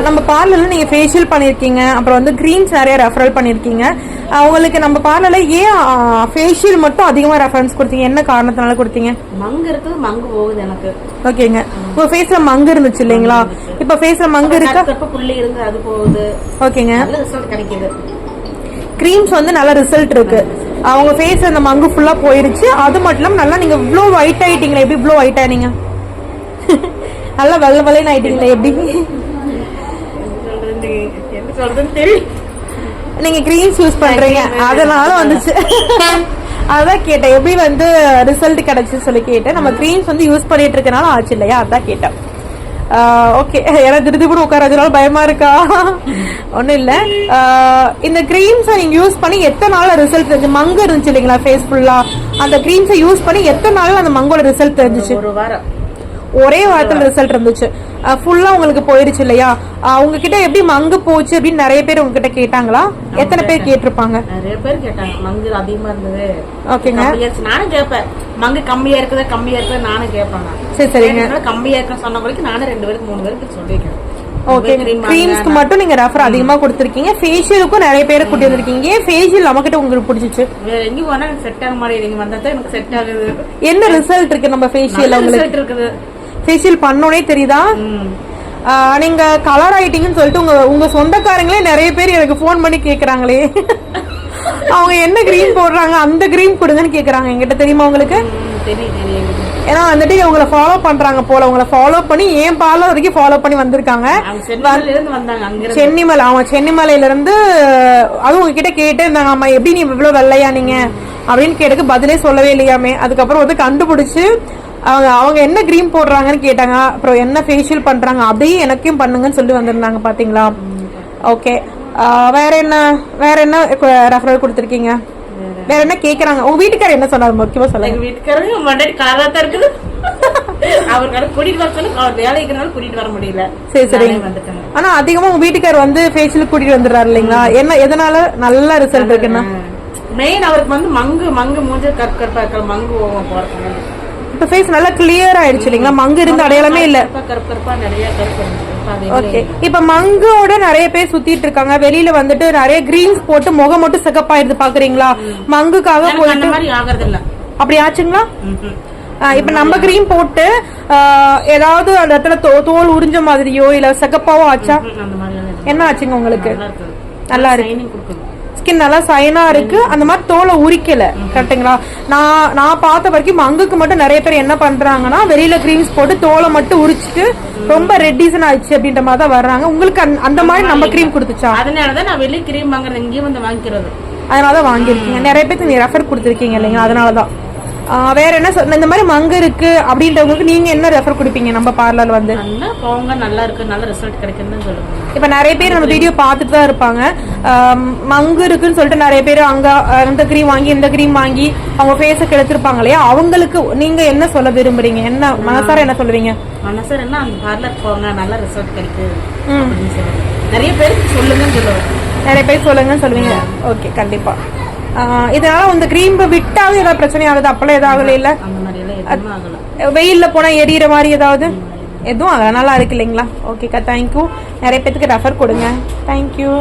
நம்ம பார்லர்ல நீங்க ஃபேஷியல் பண்ணிருக்கீங்க, அப்புறம் வந்து கிரீம்ஸ் நிறைய ரெஃபரல் பண்ணிருக்கீங்க. உங்களுக்கு நம்ம பார்லர்ல ஏன் ஃபேஷியல் மட்டும் அதிகமா ரெஃபரன்ஸ் கொடுத்தீங்க? என்ன காரணத்தினால கொடுத்தீங்க? மங்கு இருக்கு, மங்கு போகுது எனக்கு. ஓகேங்க. உங்க ஃபேஸ்ல மங்கு இருந்துச்சு இல்லீங்களா? இப்ப ஃபேஸ்ல மங்கு இருக்கா? புள்ளி இருந்து அது போகுது. ஓகேங்க. நல்ல ரிசல்ட் கிடைக்குது. கிரீம்ஸ் வந்து நல்ல ரிசல்ட் இருக்கு. அவங்க ஃபேஸ் அந்த மங்கு ஃபுல்லா போயிருச்சு. அது மட்டும் இல்லாம நல்லா நீங்க இவ்ளோ ஒயிட் ஆயிட்டீங்களா? எப்படி இவ்ளோ ஒயிட் ஆனீங்க? நல்லா வெள்ளை வெள்ளைன்னு ஆயிட்டீங்களா? எப்படி நீங்க கிரீம்ஸ் யூஸ் பண்றீங்க அதனால வந்துச்சு. அதான் கேட்டேன், எப்படி வந்து ரிசல்ட் கிடைச்சு சொல்லி கேட்டேன். நம்ம கிரீம்ஸ் வந்து யூஸ் பண்ணிட்டு இருக்கனால ஆச்சு இல்லையா, அதான் கேட்டேன். ஓகே, எனக்கு திருப்பி உட்காரதுனால பயமா இருக்கா? ஒன்னும் இல்ல. இந்த கிரீம்ஸை நீங்க யூஸ் பண்ணி எத்தனை நாள் ரிசல்ட் தெரிஞ்சு? மங்கு இருந்துச்சு இல்லைங்களா ஃபேஸ் ஃபுல்லா, அந்த கிரீம்ஸை யூஸ் பண்ணி எத்தனை நாள் அந்த மங்கோட ரிசல்ட் தெரிஞ்சிச்சு? ஒரு வாரம். ஒரே வாரத்துல ரிசல்ட் இருந்துச்சு. ஃபுல்லா உங்களுக்கு போயிருச்சு இல்லையா? உங்ககிட்ட எப்படி மங்கு போச்சு அப்படின்னு நிறைய பேர் உங்ககிட்ட கேட்டாங்களா? எத்தனை பேர் கேட்டிருப்பாங்க? நிறைய பேர் கேட்டாங்க. மங்கு அதிகமா இருந்தது. ஓகேங்க. நானும் கேட்பேன், மங்கு கம்மியா இருக்குது கம்மியா இருக்குது நானும் கேட்பாங்க. சரி சரிங்க. கம்மியா இருக்க சொன்ன வரைக்கும் நானும் 2 பேருக்கு 3 பேருக்கு சொல்லிருக்கேன். ஓகே, கிரீம்ஸ்க்கு மட்டும் நீங்க ரெஃபர் அதிகமா கொடுத்திருக்கீங்க. ஃபேஷியலுக்கும் நிறைய பேர் கூட்டி வந்திருக்கீங்க. ஏன் ஃபேஷியல் நம்மகிட்ட உங்களுக்கு பிடிச்சிச்சு? வேற எங்கேயும் போனா எனக்கு செட் ஆக மாட்டேங்குது. நீங்க வந்தா எனக்கு செட் ஆகுது. என்ன ரிசல்ட் இருக்கு நம்ம ஃபேஷியல்? உங்களுக்கு இருக்குது. ஃபேஷியல் பண்ணோனே தெரியுதா? நீங்க கலர் ஆயிட்டீங்கன்னு சொல்லிட்டு உங்க சொந்தக்காரங்களே நிறைய பேர் எனக்கு போன் பண்ணி கேக்குறாங்களே, அவங்க என்ன கிரீம் போடுறாங்க, அந்த கிரீம் கொடுங்கன்னு கேக்குறாங்க என்கிட்ட. தெரியுமா உங்களுக்கு? ஏன்னா வந்துட்டு உங்களை ஃபாலோ பண்றாங்க போல. உங்களை ஃபாலோ பண்ணி என் பார்லர் வரைக்கும் ஃபாலோ பண்ணி வந்திருக்காங்க. சென்னிமலை. ஆமா, சென்னிமலையில இருந்து. அதுவும் உங்ககிட்ட கேட்டு இருந்தாங்க, ஆமா எப்படி நீ இவ்வளவு வெள்ளையா நீங்க அப்படின்னு கேட்டதுக்கு பதிலே சொல்லவே இல்லையாமே. அதுக்கப்புறம் வந்து கண்டுபிடிச்சு அவங்க என்ன கிரீம் போடுறாங்கன்னு கேட்டாங்க. அப்புறம் என்ன ஃபேஷியல் பண்றாங்க அப்படியே எனக்கும் பண்ணுங்கன்னு சொல்லி வந்திருந்தாங்க. பாத்தீங்களா? ஓகே. வேற என்ன ரெஃபரல் கொடுத்திருக்கீங்க? வேற என்ன கேக்குறாங்க? உங்க வீட்டுக்காரர் என்ன சொன்னாரு? முக்கியமா சொல்லுங்க. வீட்டுக்காரங்க மண்டடி காராதான் இருக்குது. அவர்கிட்ட கூட்டிட்டு வர சொல்லி அவர் வேலைக்குனால கூட்டிட்டு வர முடியல. சரி சரி. ஆனா அதிகமா உங்க வீட்டுக்காரர் வந்து ஃபேஷியல் கூட்டிட்டு வந்துடுறாரு இல்லைங்களா? என்ன எதனால நல்ல ரிசல்ட் இருக்குன்னா? மெயின் அவருக்கு வந்து மங்கு மூஞ்ச கற்கற்பா இருக்கிற மங்கு ஓவம் போறதுனால இப்ப ஃபேஸ் நல்லா கிளியர் ஆயிடுச்சு இல்லைங்களா? மங்கு இருந்த அடையாளமே இல்ல. கற்கற்பா நிறைய கற்கற்பா. ஓகே. இப்ப மங்கோட நிறைய பேர் சுத்திட்டு இருக்காங்க. வெளியில வந்துட்டு நிறைய கிரீம்ஸ் போட்டு முகம் மட்டும் சிகப்பாயிருது பாக்குறீங்களா? மங்குக்காக போயிட்டு அப்படி ஆச்சுங்களா? இப்ப நம்ம கிரீம் போட்டு ஏதாவது அந்த இடத்துல தோல் உறிஞ்ச மாதிரியோ இல்ல சிகப்பாவோ ஆச்சா? என்ன ஆச்சுங்க உங்களுக்கு? நல்லா இருக்கு. ஸ்கின் நல்லா சைனா இருக்கு. அந்த மாதிரி தோலை உரிக்கல. கரெக்டுங்களா? நான் பார்த்த வரைக்கும் மங்குக்கு மட்டும் நிறைய பேர் என்ன பண்றாங்கன்னா வெளியில கிரீம்ஸ் போட்டு தோலை மட்டும் உரிச்சிட்டு ரொம்ப ரெட்டிசன் ஆயிடுச்சு அப்படின்ற மாதிரி தான் வர்றாங்க. உங்களுக்கு அந்த மாதிரி நம்ம கிரீம் கொடுத்துச்சா? அதனாலதான் நான் வெளியே கிரீம் வாங்குறது, இங்கேயும் வந்து வாங்கிக்கிறது. அதனாலதான் வாங்கிருக்கீங்க. நிறைய பேருக்கு நீங்க ரெஃபர் கொடுத்துருக்கீங்க இல்லைங்களா? அதனாலதான். வேற என்ன இந்த மாதிரி மங்கு இருக்கு அப்படின்றவங்களுக்கு நீங்க என்ன ரெஃபர் கொடுப்பீங்க? நம்ம பார்லர் வந்து போங்க, நல்லா இருக்கு, நல்ல ரிசல்ட் கிடைக்குன்னு சொல்லுவாங்க. இப்ப நிறைய பேர் நம்ம வீடியோ பார்த்துட்டு தான் இருப்பாங்க. மங்கு இருக்குன்னு சொல்லிட்டு நிறைய பேர் அங்க அந்த கிரீம் வாங்கி இந்த கிரீம் வாங்கி அவங்க ஃபேஸ கெடுத்திருப்பாங்க இல்லையா? அவங்களுக்கு நீங்க என்ன சொல்ல விரும்புறீங்க? என்ன மனசார என்ன சொல்லுவீங்க? மனசார என்ன, அந்த பார்லர் போங்க, நல்ல ரிசல்ட் கிடைக்குது அப்படின்னு சொல்லுவாங்க. நிறைய பேருக்கு சொல்லுங்கன்னு சொல்லுவாங்க. நிறைய பேர் சொல்லுங்கன்னு சொல்லுவீங்க. ஓகே, கண்டிப்பா. இதனால இந்த கிரீம் விட்டாவது ஏதாவது பிரச்சனை ஆகுது? அப்பெல்லாம் ஏதாவது இல்ல? வெயில்ல போனா எரியற மாதிரி ஏதாவது எதுவும் ஆகல? நல்லா இருக்கு இல்லைங்களா? ஓகேக்கா, தேங்க்யூ. நிறைய பேருக்கு ரெஃபர் கொடுங்க. தேங்க்யூ.